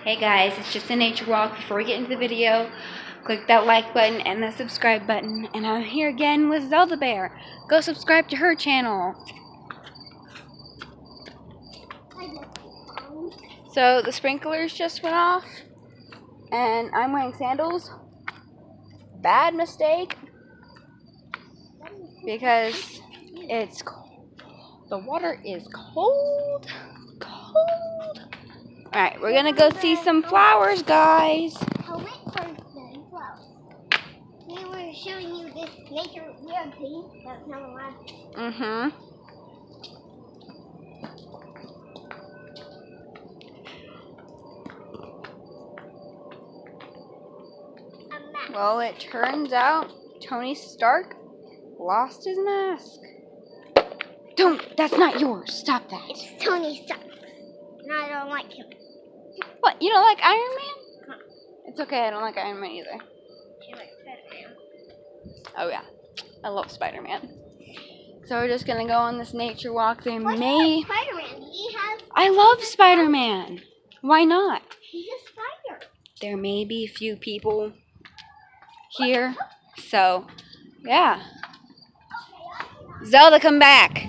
Hey guys, it's just a nature walk. Before we get into the video, click that like button and the subscribe button. And I'm here again with Zelda Bear. Go subscribe to her channel. So the sprinklers just went off and I'm wearing sandals. Bad mistake because it's cold. The water is cold. Alright, we're gonna go see some flowers, guys. Helmet first, then flowers. We were showing you this nature weird thing that's not allowed. Well, it turns out Tony Stark lost his mask. That's not yours. Stop that. It's Tony Stark. And I don't like him. What, you don't like Iron Man? Huh. It's okay, I don't like Iron Man either. She likes Spider-Man. Oh yeah, I love Spider-Man. So we're just gonna go on this nature walk. Why do you like Spider-Man? I love Spider-Man. Why not? He's a spider. There may be a few people here, so yeah. Zelda, come back.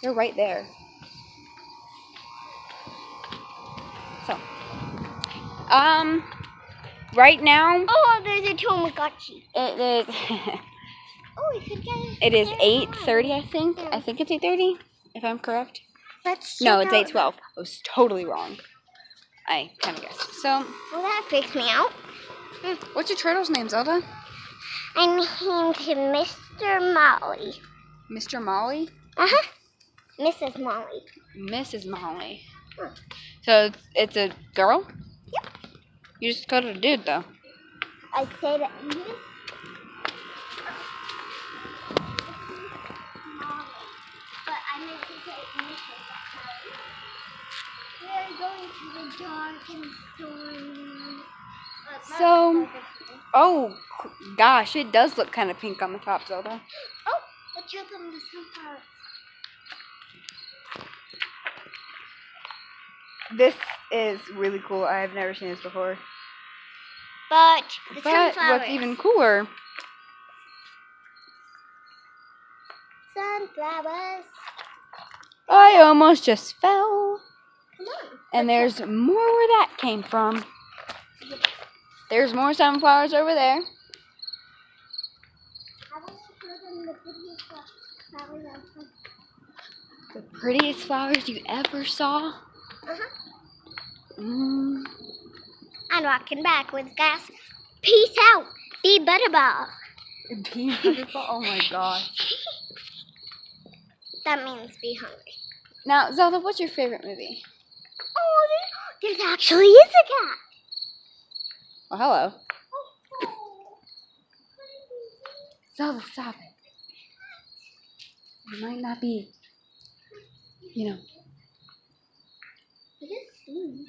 They're right there. So, right now. Oh, there's a Tamagotchi. It is. Oh, we could get It is 8:30, I think. I think it's 8:30, if I'm correct. No, it's 8:12. I was totally wrong. I kind of guessed. So, well, that freaks me out. what's your turtle's name, Zelda? I'm named Mr. Molly. Mr. Molly? Uh-huh. Mrs. Molly. Mrs. Molly. So, it's a girl? Yep. You just called it a dude, though. I say that Miss Molly. But I meant to say Mrs. Molly. We are going to the dark and stormy. So, oh, gosh, it does look kind of pink on the top, Zelda. Oh, let's show them the sunflowers. This is really cool. I have never seen this before. But the But sunflowers. what's even cooler? Sunflowers. I almost just fell. Come on. And there's more where that came from. There's more sunflowers over there. I want to show them the prettiest flowers outside. The prettiest flowers you ever saw? I'm walking backwards, guys. Peace out. Be butterball. Be beautiful. Oh my gosh. That means be hungry. Now, Zelda, what's your favorite movie? Oh, there's actually is a cat. Oh, hello. Zelda, stop it. It might not be, you know. It is seen.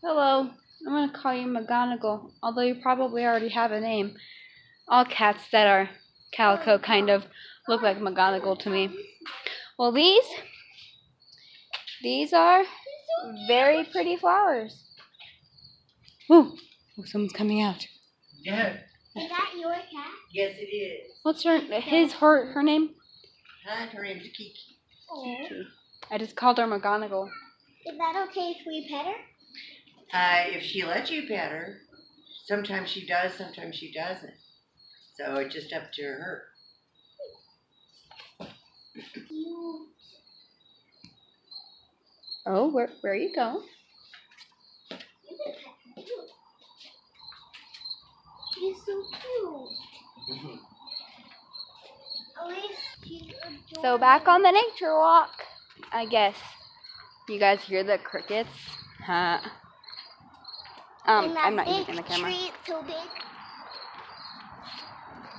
Hello. I'm going to call you McGonagall, although you probably already have a name. All cats that are calico kind of look like McGonagall to me. Well, these are very pretty flowers. Ooh, someone's coming out. Yeah. Is that your cat? Yes, it is. What's her name? Her name's Kiki. Oh. I just called her McGonagall. Is that okay if we pet her? If she lets you pet her, sometimes she does, sometimes she doesn't. So it's just up to her. You. Oh, where you go? You can pet her too. She's so cute. At least she's adorable. So back on the nature walk, I guess. You guys hear the crickets? Huh. And that I'm not big using the camera. tree, it's so big.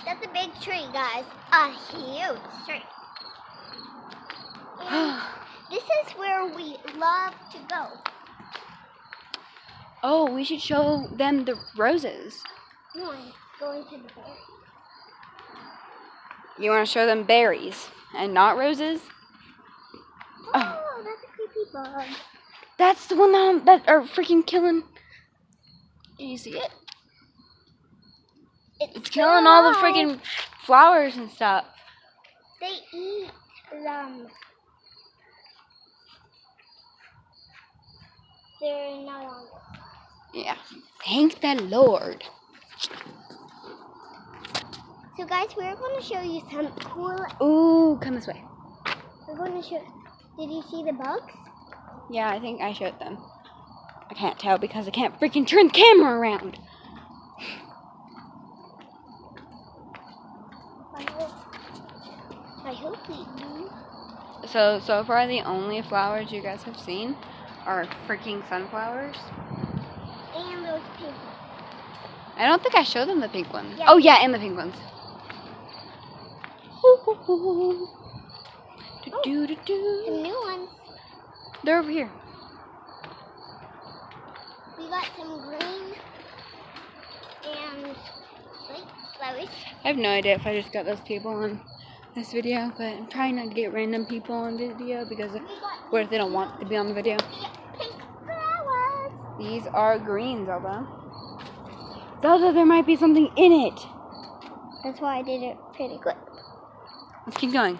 That's a big tree, guys. A huge tree. And this is where we love to go. Oh, we should show them the roses. No, I'm going to the berry. You want to show them berries? and not roses. Oh, that's a creepy bug. That's the one that are freaking killing. Do you see it? It's killing all the freaking flowers and stuff. They eat them. They're not on it. Yeah. Thank the Lord. So guys, we're going to show you some cool. Ooh, come this way. We're going to show. Did you see the bugs? Yeah, I think I showed them. I can't tell because I can't freaking turn the camera around. I hope we do. So far the only flowers you guys have seen are freaking sunflowers. And those pink ones. I don't think I showed them the pink ones. Yeah. Oh yeah, and the pink ones. Some new ones. They're over here. We got some green and white flowers. I have no idea if I just got those people on this video, but I'm trying not to get random people on video because what if they don't want to be on the video? Pink flowers. These are green, Zelda. Zelda, there might be something in it. That's why I did it pretty quick. Let's keep going.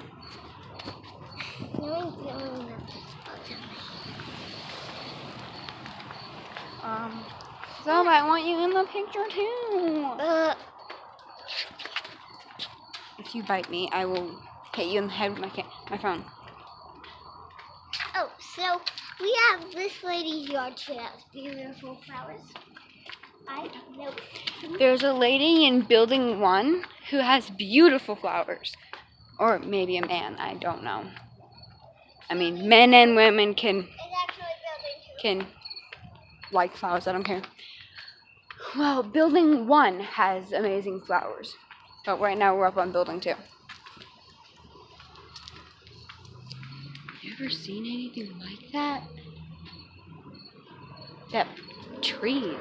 Zelda, I want you in the picture too. If you bite me, I will hit you in the head with my phone. Oh, so we have this lady's yard. She has beautiful flowers. I know. There's a lady in building 1 who has beautiful flowers. Or maybe a man, I don't know. I mean, men and women can It's actually building 2. like flowers, I don't care. Well, building 1 has amazing flowers. But right now we're up on building 2. You ever seen anything like that? That tree.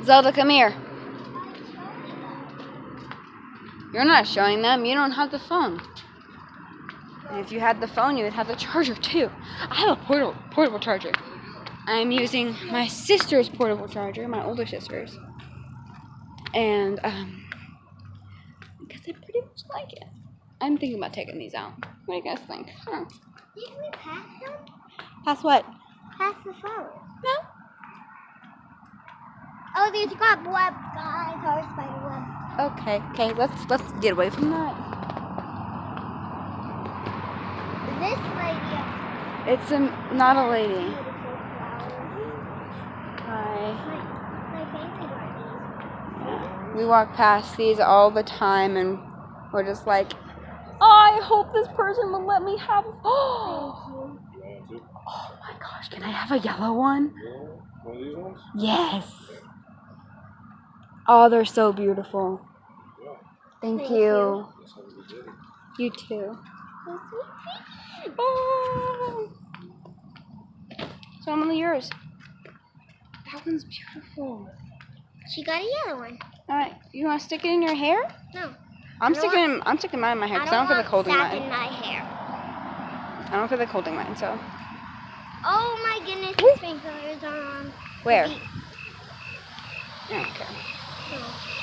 Zelda, come here. You're not showing them. You don't have the phone. And if you had the phone, you would have the charger too. I have a portable charger. I'm using my sister's portable charger, my older sister's. And, because I pretty much like it. I'm thinking about taking these out. What do you guys think? Huh. Didn't we pass them? Pass what? Pass the flowers. No. Oh, there's a cobweb, guys. Or a spider web. Okay, let's get away from that. This lady. It's not a lady. Beautiful flowers. Hi. My favorite are these. We walk past these all the time and we're just like, I hope this person will let me have oh my gosh, can I have a yellow one? One of these ones? Yes. Oh, they're so beautiful. Thank you. You too. Oh. Some of yours. That one's beautiful. She got a yellow one. Alright, you want to stick it in your hair? No. I'm sticking mine in my hair because I don't feel like holding sap mine. in my hair. I don't feel like holding mine, so. Oh my goodness, the sprinklers are on. Where? The- I don't care. Oh.